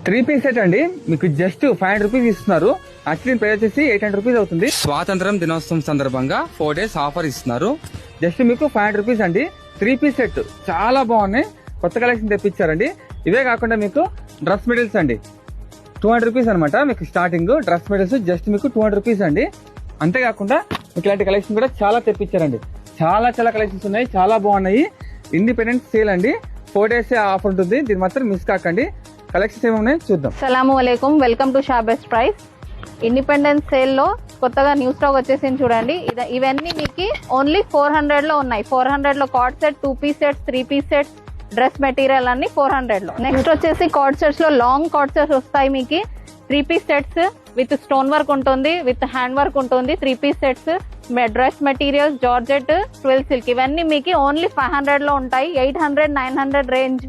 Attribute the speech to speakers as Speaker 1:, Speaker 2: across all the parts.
Speaker 1: 3 piece set అండి, మీకు just 500 rupees ఇస్తున్నారు. యాక్చువల్లీ ప్రైస్ వచ్చేసి 800 రూపీస్ అవుతుంది. స్వాతంత్రం దినోత్సవం సందర్భంగా 4 days ఆఫర్ ఇస్తున్నారు. జస్ట్ మీకు 500 రూపీస్ అండి. 3 పీస్ సెట్ చాలా బాగున్నాయి, కొత్త కలెక్షన్ తెప్పించారండి. ఇవే కాకుండా మీకు డ్రెస్ మెటీరియల్స్ అండి 200 రూపీస్ అనమాట. మీకు స్టార్టింగ్ డ్రెస్ మెటీరియల్స్ జస్ట్ మీకు 200 రూపీస్ అండి. అంతేకాకుండా మీకు ఇలాంటి కలెక్షన్ కూడా చాలా తెప్పించారండి. చాలా కలెక్షన్స్ ఉన్నాయి, చాలా బాగున్నాయి. ఇండిపెండెన్స్ సేల్ అండి, 4 days ఆఫర్ ఉంటుంది. దీన్ని మాత్రం మిస్ కాకండి. కలెక్షన్స్ ఏమున్నాయి చూద్దాం.
Speaker 2: సలాము అలైకుం, welcome to Shah best price. Independence sale లో కొత్తగా న్యూ స్టాక్ వచ్చేసింది చూడండి. ఇవన్నీ మీకు ఓన్లీ 400 లో ఉన్నాయి. 400 లో co-ord set, 2 piece sets, 3 piece sets, dress material అన్ని 400 లో. నెక్స్ట్ వచ్చేసి కార్డ్ సెట్స్ లో లాంగ్ కార్డ్ సెట్స్ వస్తాయి మీకు. 3 piece sets with stone work ఉంటుంది, విత్ హ్యాండ్ వర్క్ ఉంటుంది. 3 piece sets, dress materials, georgette, 12 silk, ఇవన్నీ మీకు ఓన్లీ 500 లో ఉంటాయి. 800, 900 రేంజ్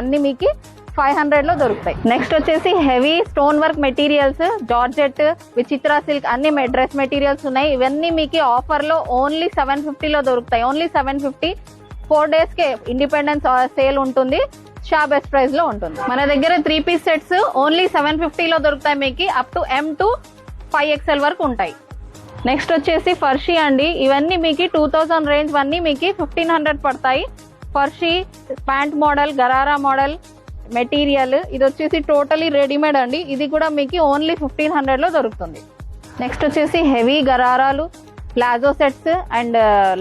Speaker 2: అన్ని మీకు 500 లో దొరుకుతాయి. నెక్స్ట్ వచ్చేసి heavy stone work materials, georgette, విచిత్ర సిల్క్, అన్ని డ్రెస్ మెటీరియల్స్ ఉన్నాయి. ఇవన్నీ మీకు ఆఫర్ లో ఓన్లీ 750 లో దొరుకుతాయి. ఓన్లీ 750. 4 days కే ఇండిపెండెన్స్ సేల్ ఉంటుంది. షా బెస్ట్ ప్రైస్ లో ఉంటుంది. మన దగ్గర 3 పీస్ సెట్స్ ఓన్లీ 750 లో దొరుకుతాయి మీకు. Up to M to 5XL వరకు ఉంటాయి. నెక్స్ట్ వచ్చేసి ఫర్షీ అండి. ఇవన్నీ మీకు 2000 రేంజ్ అన్ని మీకు 1500 పడతాయి. ఫర్షీ ప్యాంట్ మోడల్, గరారా మోడల్ మెటీరియల్. ఇది వచ్చేసి టోటలీ రెడీమేడ్ అండి. ఇది కూడా మీకు ఓన్లీ 1500 లో దొరుకుతుంది. నెక్స్ట్ వచ్చేసి హెవీ గరారాలు, palazzo sets and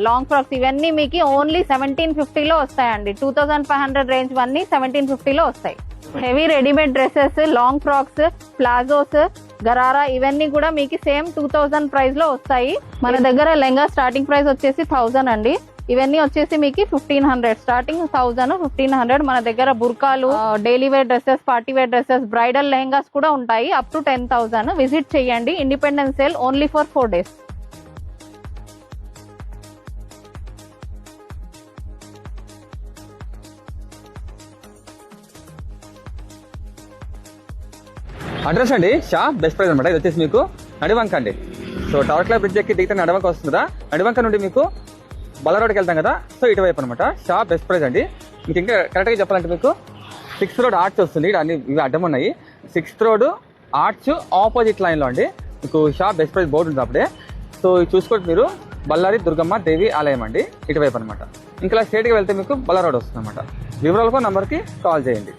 Speaker 2: long frocks, ఇవన్నీ మీకు ఓన్లీ 1750 లో వస్తాయండి. 2500 రేంజ్ అన్ని 1750 లో వస్తాయి. Heavy readymade dresses, long frocks, palazzos, gharara, ఇవన్నీ కూడా మీకు సేమ్ 2000 ప్రైస్ లో వస్తాయి. మన దగ్గర లెహంగా స్టార్టింగ్ ప్రైస్ వచ్చేసి 1000 అండి. ఇవన్నీ వచ్చేసి మీకు 1500. స్టార్టింగ్ 1000, 1500. మన దగ్గర బుర్కాలు, daily wear dresses, party wear dresses, bridal లెహంగాస్ కూడా ఉంటాయి అప్ టు 10,000. విజిట్ చేయండి. Independence sale only for 4 days.
Speaker 1: Address అండి షా బెస్ట్ ప్రైస్ అనమాట. ఇది వచ్చేసి మీకు నడివంక అండి. సో టవర్ క్లబ్ బ్రిడ్జ్ ఎక్కి దిగితే నడివంక వస్తుంది కదా, నడివంక నుండి మీకు బల్ల రోడ్కి వెళ్తాం కదా, సో ఇటువైపు అనమాట. షా బెస్ట్ ప్రైస్ అండి. మీకు ఇంకా కరెక్ట్గా చెప్పాలంటే మీకు 6th రోడ్ ఆర్చ్ వస్తుంది. అన్ని ఇవి అడ్డం ఉన్నాయి. 6th రోడ్ ఆర్చ్ ఆపోజిట్ లైన్లో అండి మీకు షా బెస్ట్ ప్రైస్ బోర్డు ఉంది అప్పుడే. సో చూసుకోండి మీరు, బళ్ళారి దుర్గమ్మ దేవి ఆలయం అండి, ఇటువైపు అనమాట. ఇంకా స్ట్రేట్గా వెళ్తే మీకు బల్ల రోడ్ వస్తుంది అనమాట. వివరాలకు నంబర్కి కాల్ చేయండి.